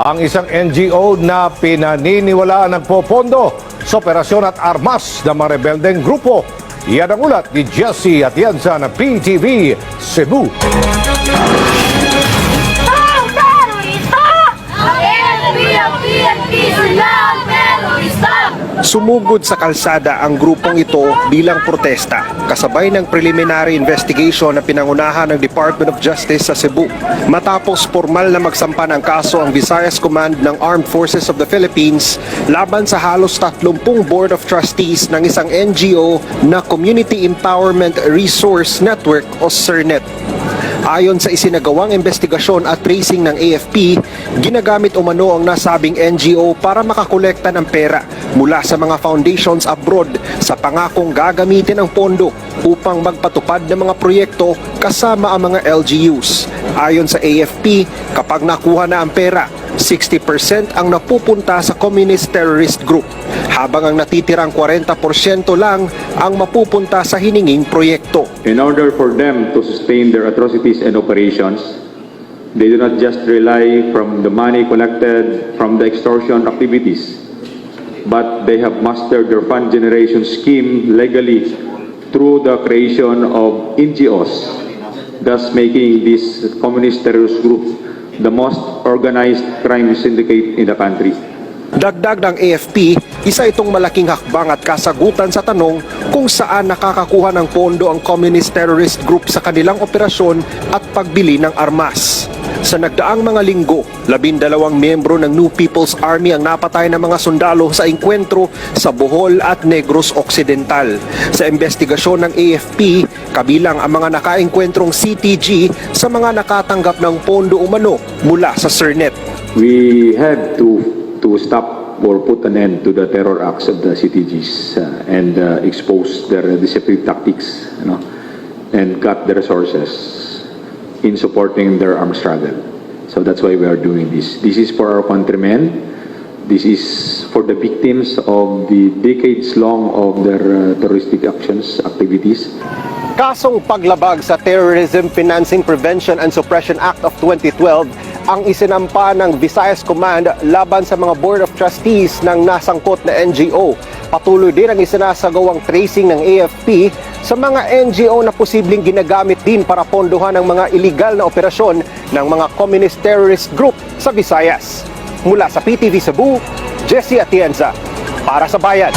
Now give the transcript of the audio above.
ang isang NGO na pinaniniwalaan nagpopondo sa operasyon at armas ng mga rebeldeng grupo. Yan ang ulat ni Jessie Atienza ng PTV Cebu. Sumugod sa kalsada ang grupong ito bilang protesta, kasabay ng preliminary investigation na pinangunahan ng Department of Justice sa Cebu. Matapos formal na magsampa ng kaso ang Visayas Command ng Armed Forces of the Philippines laban sa halos 30 Board of Trustees ng isang NGO na Community Empowerment Resource Network o CERNET. Ayon sa isinagawang investigasyon at tracing ng AFP, ginagamit umano ang nasabing NGO para makakolekta ng pera mula sa mga foundations abroad sa pangakong gagamitin ang pondo upang magpatupad ng mga proyekto kasama ang mga LGUs. Ayon sa AFP, kapag nakuha na ang pera, 60% ang napupunta sa communist terrorist group, habang ang natitirang 40% lang ang mapupunta sa hininging proyekto. In order for them to sustain their atrocities and operations, they do not just rely from the money collected from the extortion activities, but they have mastered their fund generation scheme legally through the creation of NGOs, thus making this communist terrorist group the most organized crime syndicate in the country. Dagdag ng AFP, isa itong malaking hakbang at kasagutan sa tanong kung saan nakakakuha ng pondo ang communist terrorist group sa kanilang operasyon at pagbili ng armas. Sa nagdaang mga linggo, 12 miyembro ng New People's Army ang napatay ng mga sundalo sa engkwentro sa Bohol at Negros Occidental. Sa investigasyon ng AFP, kabilang ang mga nakaengkwentrong CTG sa mga nakatanggap ng pondo umano mula sa CERNET. We had to stop or put an end to the terror acts of the CTGs and expose their deceptive tactics, and cut the resources in supporting their armed struggle. So that's why we are doing this. This is for our countrymen. This is for the victims of the decades-long of their terroristic activities. Kasong paglabag sa Terrorism Financing Prevention and Suppression Act of 2012 ang isinampa ng Visayas Command laban sa mga Board of Trustees ng nasangkot na NGO. Patuloy din ang isinasagawang tracing ng AFP sa mga NGO na posibleng ginagamit din para pondohan ang mga illegal na operasyon ng mga communist terrorist group sa Visayas. Mula sa PTV Cebu, Jessie Atienza, para sa Bayan.